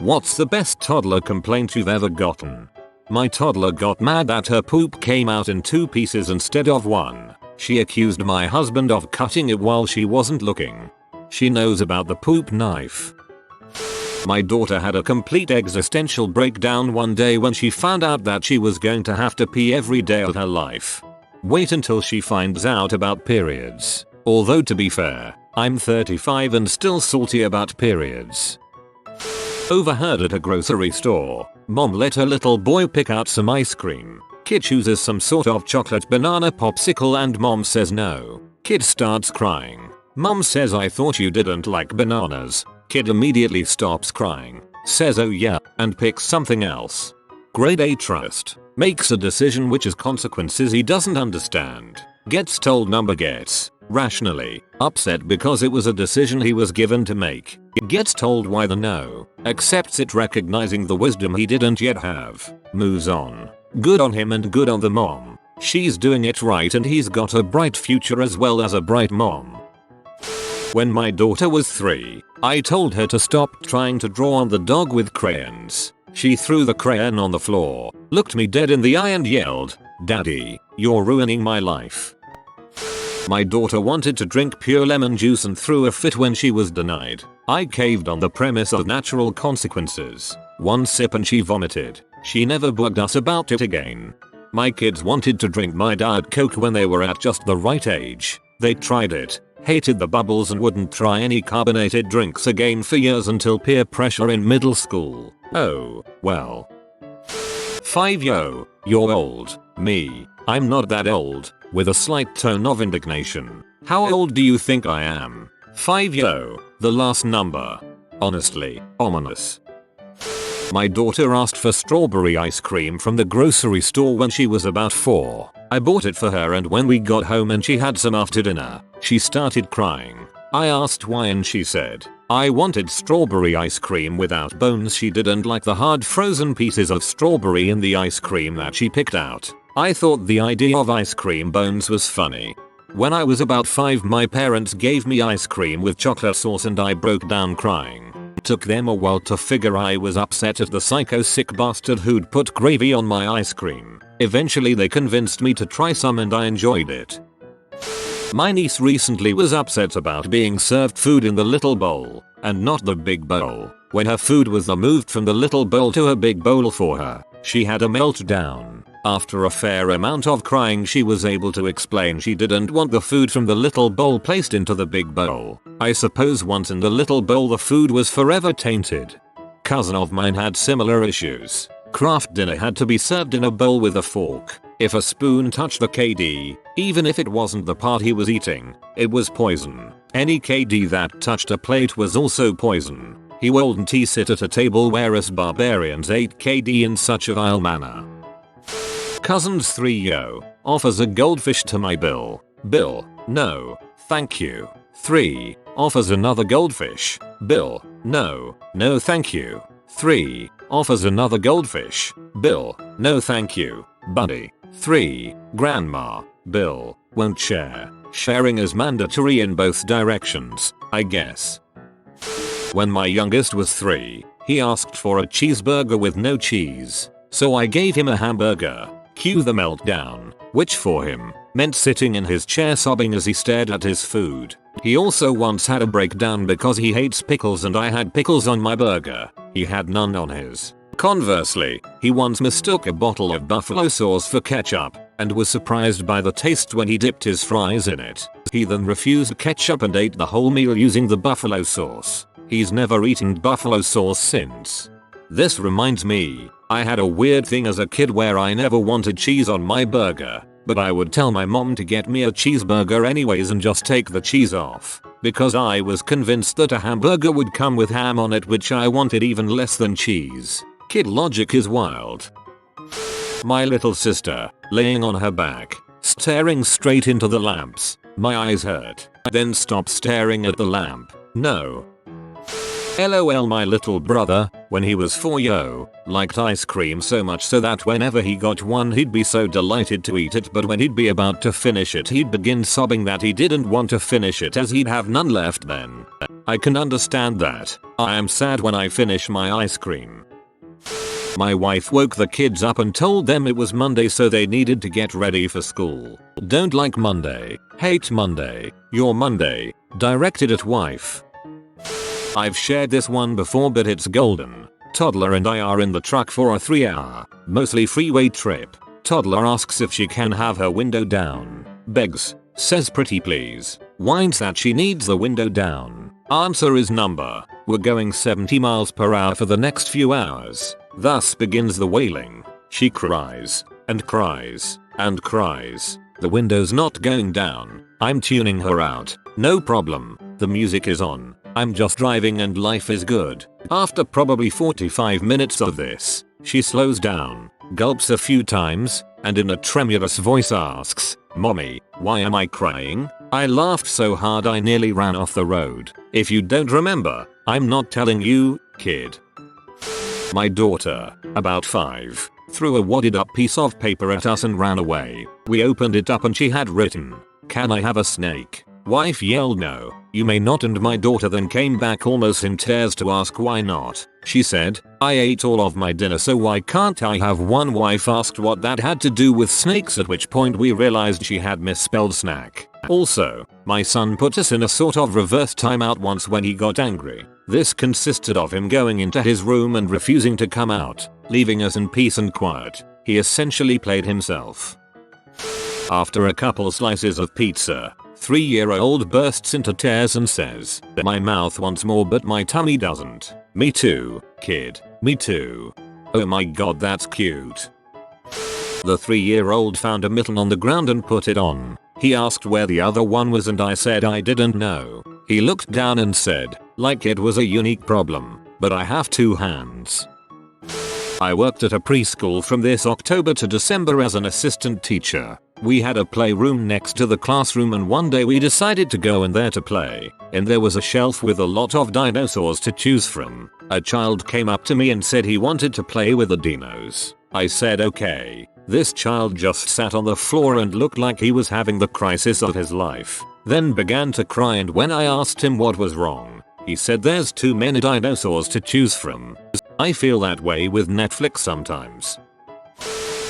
What's the best toddler complaint you've ever gotten? My toddler got mad that her poop came out in 2 pieces instead of 1. She accused my husband of cutting it while she wasn't looking. She knows about the poop knife. My daughter had a complete existential breakdown one day when she found out that she was going to have to pee every day of her life. Wait until she finds out about periods. Although to be fair, I'm 35 and still salty about periods. Overheard at a grocery store. Mom let her little boy pick out some ice cream. Kid chooses some sort of chocolate banana popsicle and mom says no. Kid starts crying. Mom says I thought you didn't like bananas. Kid immediately stops crying, says oh yeah, and picks something else. Grade A trust. Makes a decision which has consequences he doesn't understand. Gets told number gets, rationally, upset because it was a decision he was given to make. Gets told why the no, accepts it recognizing the wisdom he didn't yet have, moves on. Good on him and good on the mom. She's doing it right and he's got a bright future as well as a bright mom. When my daughter was 3, I told her to stop trying to draw on the dog with crayons. She threw the crayon on the floor, looked me dead in the eye and yelled, "Daddy, you're ruining my life." My daughter wanted to drink pure lemon juice and threw a fit when she was denied. I caved on the premise of natural consequences. 1 sip and she vomited. She never bugged us about it again. My kids wanted to drink my Diet Coke when they were at just the right age. They tried it, hated the bubbles and wouldn't try any carbonated drinks again for years until peer pressure in middle school. Oh, well. 5 Yo, you're old. Me, I'm not that old, with a slight tone of indignation. How old do you think I am? 5 Yo, the last number. Honestly, ominous. My daughter asked for strawberry ice cream from the grocery store when she was about 4. I bought it for her and when we got home and she had some after dinner, she started crying. I asked why and she said, I wanted strawberry ice cream without bones. She didn't like the hard frozen pieces of strawberry in the ice cream that she picked out. I thought the idea of ice cream bones was funny. When I was about 5 my parents gave me ice cream with chocolate sauce and I broke down crying. Took them a while to figure I was upset at the psycho sick bastard who'd put gravy on my ice cream. Eventually they convinced me to try some and I enjoyed it. My niece recently was upset about being served food in the little bowl, and not the big bowl. When her food was moved from the little bowl to a big bowl for her, she had a meltdown. After a fair amount of crying she was able to explain she didn't want the food from the little bowl placed into the big bowl. I suppose once in the little bowl the food was forever tainted. Cousin of mine had similar issues. Craft dinner had to be served in a bowl with a fork. If a spoon touched the KD, even if it wasn't the part he was eating, it was poison. Any KD that touched a plate was also poison. He wouldn't sit at a table where us barbarians ate KD in such a vile manner. Cousins 3 Yo, offers a goldfish to my Bill. Bill, no, thank you. 3, offers another goldfish. Bill, no, no thank you. 3, offers another goldfish. Bill, no thank you. Buddy. 3, grandma. Bill, won't share. Sharing is mandatory in both directions, I guess. When my youngest was 3, he asked for a cheeseburger with no cheese. So I gave him a hamburger. Cue the meltdown, which for him meant sitting in his chair sobbing as he stared at his food. He also once had a breakdown because he hates pickles and I had pickles on my burger. He had none on his. Conversely, he once mistook a bottle of buffalo sauce for ketchup and was surprised by the taste when he dipped his fries in it. He then refused ketchup and ate the whole meal using the buffalo sauce. He's never eaten buffalo sauce since. This reminds me, I had a weird thing as a kid where I never wanted cheese on my burger, but I would tell my mom to get me a cheeseburger anyways and just take the cheese off, because I was convinced that a hamburger would come with ham on it, which I wanted even less than cheese. Kid logic is wild. My little sister, laying on her back, staring straight into the lamps. My eyes hurt. Then stop staring at the lamp. No. LOL. My little brother, when he was 4 Yo, liked ice cream so much so that whenever he got one he'd be so delighted to eat it, but when he'd be about to finish it he'd begin sobbing that he didn't want to finish it as he'd have none left then. I can understand that. I am sad when I finish my ice cream. My wife woke the kids up and told them it was Monday so they needed to get ready for school. Don't like Monday. Hate Monday. Your Monday. Directed at wife. I've shared this one before but it's golden. Toddler and I are in the truck for a 3-hour, mostly freeway trip. Toddler asks if she can have her window down. Begs. Says pretty please. Whines that she needs the window down. Answer is number. We're going 70 miles per hour for the next few hours. Thus begins the wailing. She cries. And cries. And cries. The window's not going down. I'm tuning her out. No problem. The music is on. I'm just driving and life is good. After probably 45 minutes of this, she slows down, gulps a few times, and in a tremulous voice asks, "Mommy, why am I crying?" I laughed so hard I nearly ran off the road. If you don't remember, I'm not telling you, kid. My daughter, about 5, threw a wadded up piece of paper at us and ran away. We opened it up and she had written, "Can I have a snake?" Wife yelled no, you may not, and my daughter then came back almost in tears to ask why not. She said, I ate all of my dinner so why can't I have one? Wife asked what that had to do with snakes, at which point we realized she had misspelled snack. Also, my son put us in a sort of reverse timeout once when he got angry. This consisted of him going into his room and refusing to come out, leaving us in peace and quiet. He essentially played himself. After a couple slices of pizza, 3-year-old bursts into tears and says, "My mouth wants more but my tummy doesn't." Me too, kid. Me too. Oh my god, that's cute. The 3-year-old found a mitten on the ground and put it on. He asked where the other one was and I said I didn't know. He looked down and said, like it was a unique problem, but I have 2 hands. I worked at a preschool from this October to December as an assistant teacher. We had a playroom next to the classroom and one day we decided to go in there to play. And there was a shelf with a lot of dinosaurs to choose from. A child came up to me and said he wanted to play with the dinos. I said okay. This child just sat on the floor and looked like he was having the crisis of his life. Then began to cry, and when I asked him what was wrong, he said there's too many dinosaurs to choose from. I feel that way with Netflix sometimes.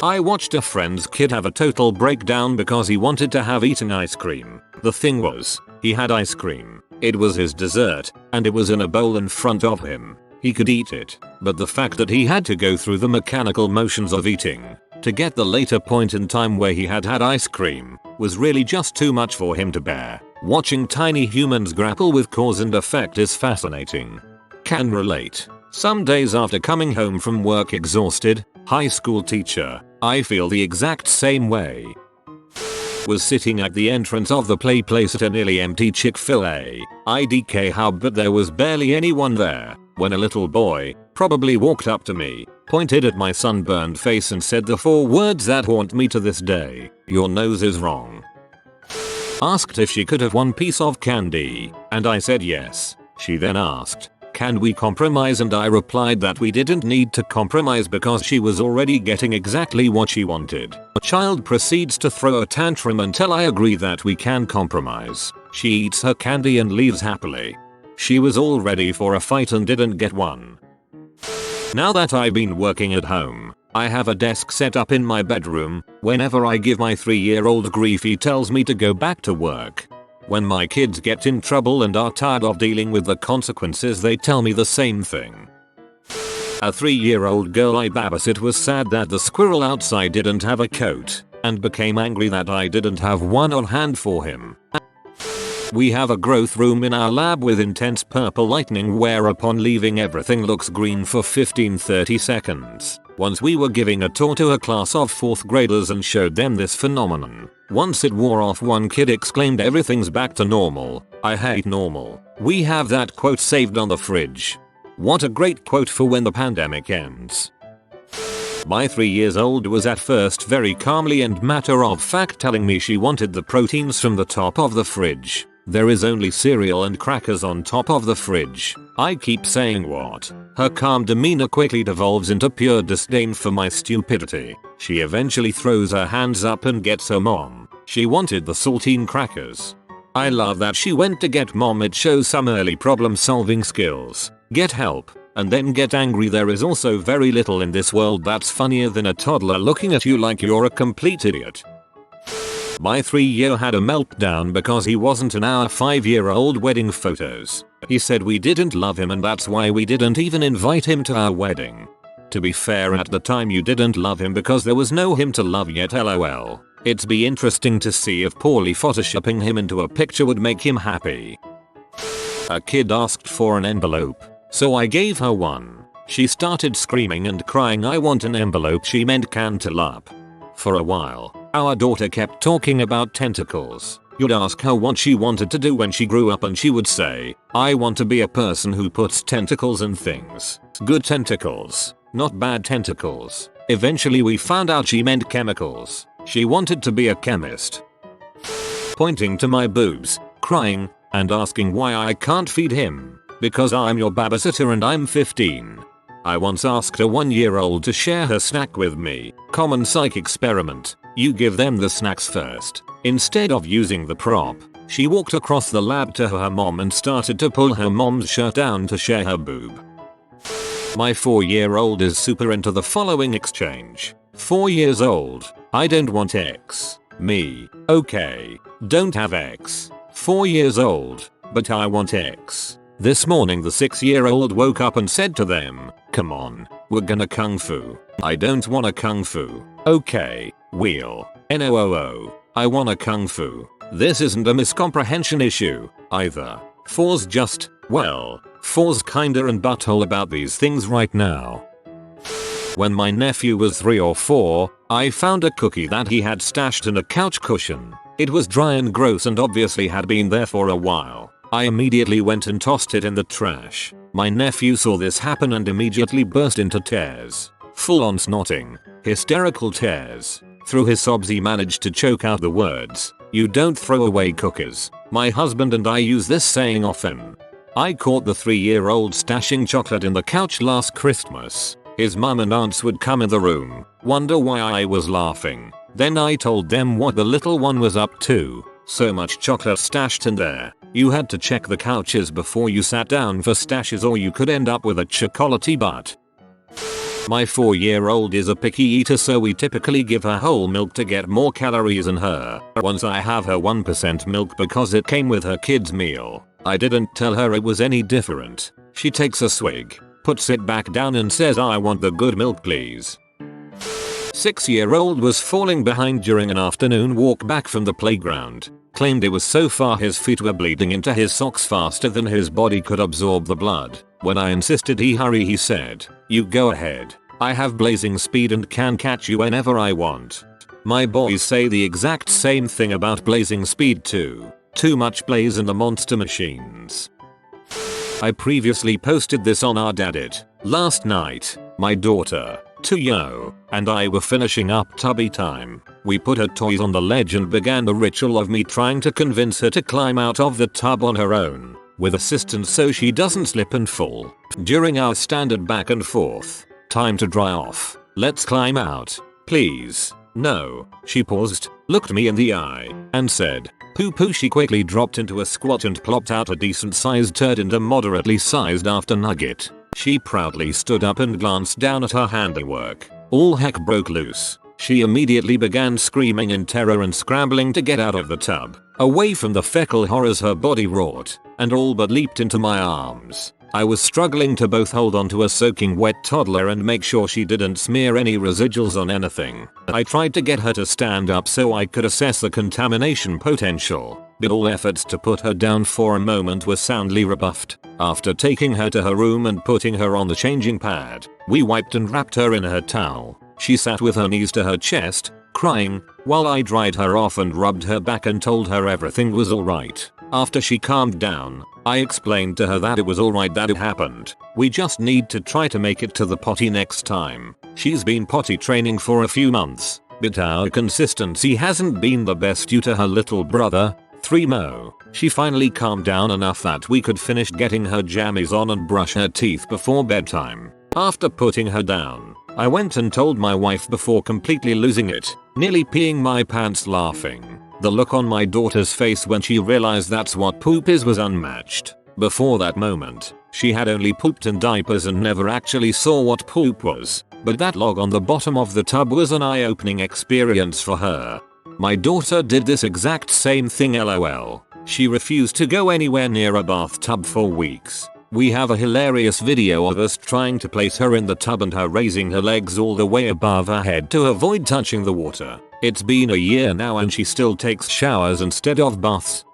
I watched a friend's kid have a total breakdown because he wanted to have eaten ice cream. The thing was, he had ice cream. It was his dessert, and it was in a bowl in front of him. He could eat it, but the fact that he had to go through the mechanical motions of eating to get the later point in time where he had had ice cream was really just too much for him to bear. Watching tiny humans grapple with cause and effect is fascinating. Can relate. Some days after coming home from work exhausted, high school teacher, I feel the exact same way. Was sitting at the entrance of the play place at a nearly empty Chick-fil-A. IDK how, but there was barely anyone there, when a little boy, probably walked up to me, pointed at my sunburned face and said the 4 words that haunt me to this day, "Your nose is wrong." Asked if she could have 1 piece of candy, and I said yes. She then asked, "Can we compromise?" and I replied that we didn't need to compromise because she was already getting exactly what she wanted. The child proceeds to throw a tantrum until I agree that we can compromise. She eats her candy and leaves happily. She was all ready for a fight and didn't get one. Now that I've been working at home, I have a desk set up in my bedroom. Whenever I give my 3-year-old grief, he tells me to go back to work. When my kids get in trouble and are tired of dealing with the consequences, they tell me the same thing. A 3-year-old girl I babysit was sad that the squirrel outside didn't have a coat, and became angry that I didn't have one on hand for him. We have a growth room in our lab with intense purple lightning, where upon leaving everything looks green for 15-30 seconds. Once we were giving a tour to a class of 4th graders and showed them this phenomenon. Once it wore off, one kid exclaimed, "Everything's back to normal. I hate normal." We have that quote saved on the fridge. What a great quote for when the pandemic ends. My 3-year-old was at first very calmly and matter of fact telling me she wanted the proteins from the top of the fridge. There is only cereal and crackers on top of the fridge. I keep saying what? Her calm demeanor quickly devolves into pure disdain for my stupidity. She eventually throws her hands up and gets her mom. She wanted the saltine crackers. I love that she went to get mom. It shows some early problem solving skills. Get help and then get angry. There is also very little in this world that's funnier than a toddler looking at you like you're a complete idiot. My 3-year had a meltdown because he wasn't in our 5-year-old wedding photos. He said we didn't love him and that's why we didn't even invite him to our wedding. To be fair, at the time you didn't love him because there was no him to love yet, lol. It'd be interesting to see if poorly photoshopping him into a picture would make him happy. A kid asked for an envelope, so I gave her one. She started screaming and crying, I want an envelope. She meant cantaloupe. For a while, our daughter kept talking about tentacles. You'd ask her what she wanted to do when she grew up and she would say, I want to be a person who puts tentacles in things. Good tentacles, not bad tentacles. Eventually we found out she meant chemicals. She wanted to be a chemist. Pointing to my boobs, crying, and asking why I can't feed him. Because I'm your babysitter and I'm 15. I once asked a 1-year-old to share her snack with me. Common psych experiment. You give them the snacks first. Instead of using the prop, she walked across the lab to her mom and started to pull her mom's shirt down to share her boob. My 4-year-old is super into the following exchange. 4 years old. I don't want X. Me. Okay. Don't have X. 4 years old. But I want X. This morning the 6-year-old woke up and said to them, come on, we're gonna kung fu. I don't wanna kung fu. Okay. Wheel. NOOO. I wanna kung fu. This isn't a miscomprehension issue, either. 4's just, well, 4's kinda and butthole about these things right now. When my nephew was 3 or 4, I found a cookie that he had stashed in a couch cushion. It was dry and gross and obviously had been there for a while. I immediately went and tossed it in the trash. My nephew saw this happen and immediately burst into tears. Full on snotting. Hysterical tears. Through his sobs he managed to choke out the words, "You don't throw away cookies." My husband and I use this saying often. I caught the 3-year-old stashing chocolate in the couch last Christmas. His mum and aunts would come in the room, wonder why I was laughing. Then I told them what the little one was up to. So much chocolate stashed in there. You had to check the couches before you sat down for stashes or you could end up with a chocolatey butt. My 4-year-old is a picky eater, so we typically give her whole milk to get more calories in her. Once I have her 1% milk because it came with her kid's meal. I didn't tell her it was any different. She takes a swig, puts it back down and says, I want the good milk please. 6-year-old was falling behind during an afternoon walk back from the playground. Claimed it was so far his feet were bleeding into his socks faster than his body could absorb the blood. When I insisted he hurry, he said, "You go ahead. I have blazing speed and can catch you whenever I want." My boys say the exact same thing about blazing speed too. Too much blaze in the monster machines. I previously posted this on our Daddit. Last night, my daughter, Tuyo, and I were finishing up tubby time. We put her toys on the ledge and began the ritual of me trying to convince her to climb out of the tub on her own, with assistance so she doesn't slip and fall. During our standard back and forth, "Time to dry off. Let's climb out. Please." "No." She paused, looked me in the eye, and said, "Poo poo." She quickly dropped into a squat and plopped out a decent sized turd and a moderately sized after nugget. She proudly stood up and glanced down at her handiwork. All heck broke loose. She immediately began screaming in terror and scrambling to get out of the tub, away from the fecal horrors her body wrought, and all but leaped into my arms. I was struggling to both hold onto a soaking wet toddler and make sure she didn't smear any residuals on anything. I tried to get her to stand up so I could assess the contamination potential, but all efforts to put her down for a moment were soundly rebuffed. After taking her to her room and putting her on the changing pad, we wiped and wrapped her in her towel. She sat with her knees to her chest, crying, while I dried her off and rubbed her back and told her everything was alright. After she calmed down, I explained to her that it was alright that it happened. We just need to try to make it to the potty next time. She's been potty training for a few months, but our consistency hasn't been the best due to her little brother, 3mo. She finally calmed down enough that we could finish getting her jammies on and brush her teeth before bedtime. After putting her down, I went and told my wife before completely losing it, nearly peeing my pants laughing. The look on my daughter's face when she realized that's what poop is was unmatched. Before that moment, she had only pooped in diapers and never actually saw what poop was, but that log on the bottom of the tub was an eye-opening experience for her. My daughter did this exact same thing, lol. She refused to go anywhere near a bathtub for weeks. We have a hilarious video of us trying to place her in the tub and her raising her legs all the way above her head to avoid touching the water. It's been a year now and she still takes showers instead of baths.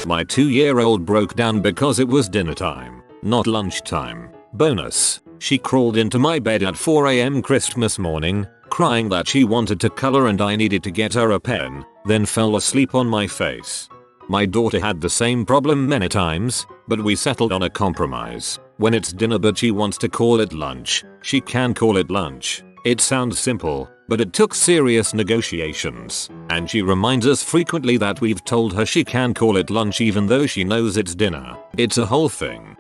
My 2-year-old broke down because it was dinner time, not lunchtime. Bonus, she crawled into my bed at 4 AM Christmas morning, crying that she wanted to color and I needed to get her a pen, then fell asleep on my face. My daughter had the same problem many times, but we settled on a compromise. When it's dinner but she wants to call it lunch, she can call it lunch. It sounds simple, but it took serious negotiations, and she reminds us frequently that we've told her she can call it lunch even though she knows it's dinner. It's a whole thing.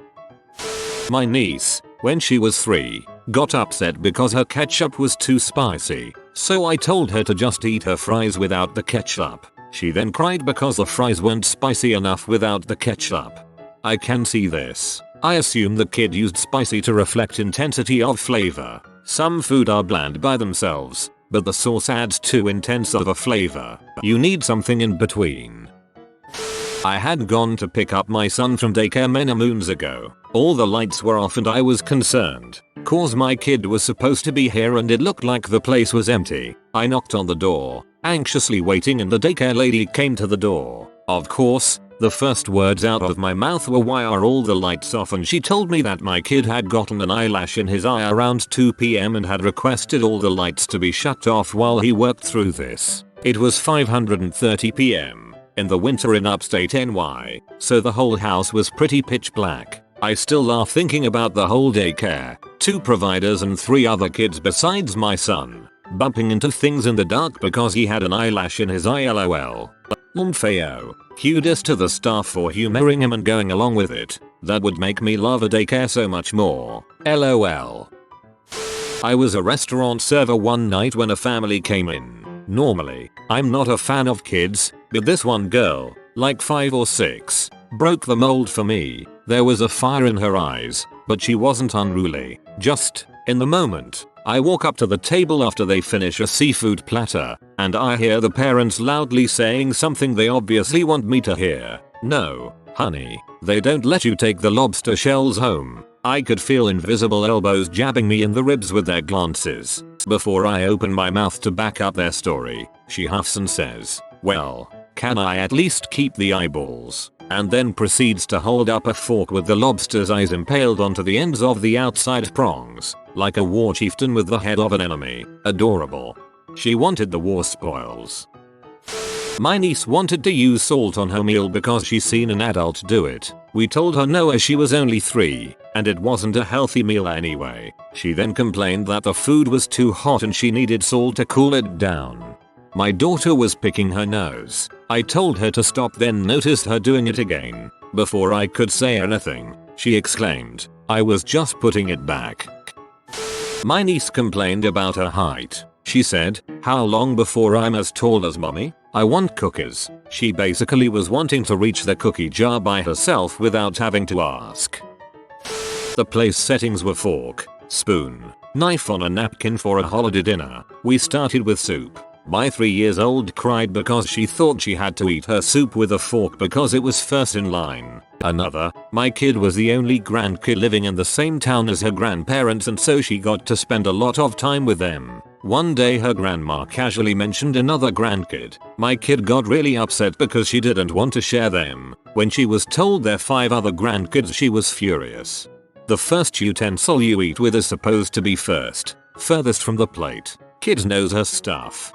My niece, when she was 3, got upset because her ketchup was too spicy, so I told her to just eat her fries without the ketchup. She then cried because the fries weren't spicy enough without the ketchup. I can see this. I assume the kid used spicy to reflect intensity of flavor. Some food are bland by themselves, but the sauce adds too intense of a flavor. You need something in between. I had gone to pick up my son from daycare many moons ago. All the lights were off and I was concerned, cause my kid was supposed to be here and it looked like the place was empty. I knocked on the door, anxiously waiting, and the daycare lady came to the door. Of course, the first words out of my mouth were, "Why are all the lights off?" and she told me that my kid had gotten an eyelash in his eye around 2 PM and had requested all the lights to be shut off while he worked through this. It was 5:30 PM in the winter in upstate NY, so the whole house was pretty pitch black. I still laugh thinking about the whole daycare, 2 providers and 3 other kids besides my son, bumping into things in the dark because he had an eyelash in his eye, lol. Feo. Kudos to the staff for humoring him and going along with it. That would make me love a daycare so much more. LOL. I was a restaurant server one night when a family came in. Normally, I'm not a fan of kids, but this one girl, like 5 or 6, broke the mold for me. There was a fire in her eyes, but she wasn't unruly. Just, in the moment, I walk up to the table after they finish a seafood platter, and I hear the parents loudly saying something they obviously want me to hear. "No, honey, they don't let you take the lobster shells home." I could feel invisible elbows jabbing me in the ribs with their glances. Before I open my mouth to back up their story, she huffs and says, "Well, can I at least keep the eyeballs?" And then proceeds to hold up a fork with the lobster's eyes impaled onto the ends of the outside prongs, like a war chieftain with the head of an enemy. Adorable. She wanted the war spoils. My niece wanted to use salt on her meal because she's seen an adult do it. We told her no as she was only 3, and it wasn't a healthy meal anyway. She then complained that the food was too hot and she needed salt to cool it down. My daughter was picking her nose. I told her to stop, then noticed her doing it again. Before I could say anything, she exclaimed, "I was just putting it back." My niece complained about her height. She said, "How long before I'm as tall as mommy? I want cookies." She basically was wanting to reach the cookie jar by herself without having to ask. The place settings were fork, spoon, knife on a napkin for a holiday dinner. We started with soup. My 3-year-old cried because she thought she had to eat her soup with a fork because it was first in line. Another, my kid was the only grandkid living in the same town as her grandparents and so she got to spend a lot of time with them. One day her grandma casually mentioned another grandkid. My kid got really upset because she didn't want to share them. When she was told there are 5 other grandkids, she was furious. The first utensil you eat with is supposed to be first, furthest from the plate. Kid knows her stuff.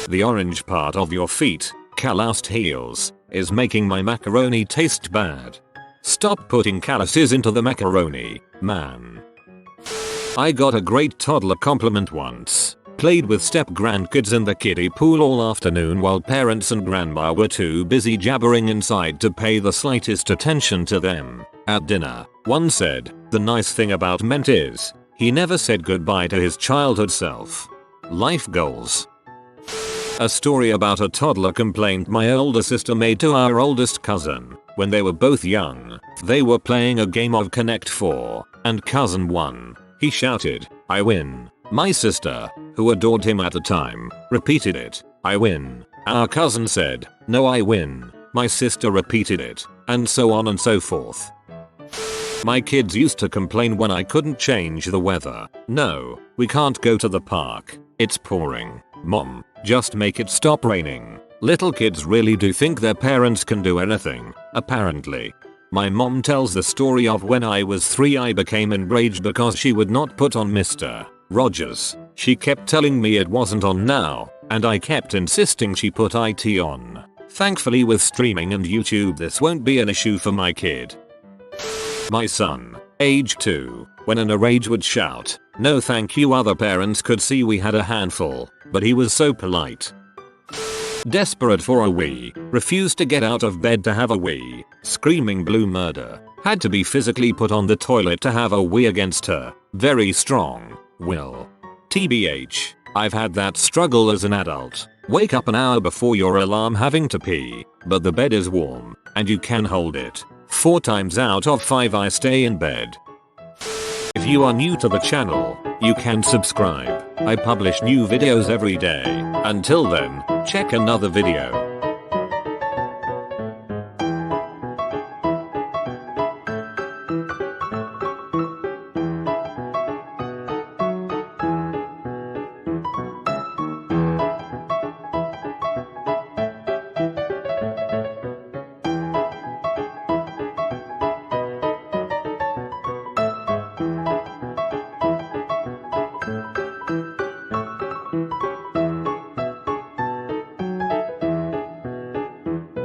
The orange part of your feet, calloused heels, is making my macaroni taste bad. Stop putting calluses into the macaroni, man. I got a great toddler compliment once. Played with step-grandkids in the kiddie pool all afternoon while parents and grandma were too busy jabbering inside to pay the slightest attention to them. At dinner, one said, "The nice thing about Ment is, he never said goodbye to his childhood self." Life goals. A story about a toddler complaint my older sister made to our oldest cousin. When they were both young, they were playing a game of Connect 4, and cousin won. He shouted, "I win." My sister, who adored him at the time, repeated it, "I win." Our cousin said, "No, I win." My sister repeated it, and so on and so forth. My kids used to complain when I couldn't change the weather. "No, we can't go to the park. It's pouring. Mom, just make it stop raining." Little kids really do think their parents can do anything, apparently. My mom tells the story of when I was 3 I became enraged because she would not put on Mr. Rogers. She kept telling me it wasn't on now, and I kept insisting she put IT on. Thankfully with streaming and YouTube this won't be an issue for my kid. My son, age 2, when in a rage would shout, "No thank you." Other parents could see we had a handful, but he was so polite. Desperate for a wee, refused to get out of bed to have a wee, screaming blue murder, had to be physically put on the toilet to have a wee against her very strong will. TBH, I've had that struggle as an adult. Wake up an hour before your alarm having to pee, but the bed is warm, and you can hold it. 4 times out of 5 I stay in bed. If you are new to the channel, you can subscribe. I publish new videos every day. Until then, check another video.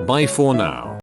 Bye for now.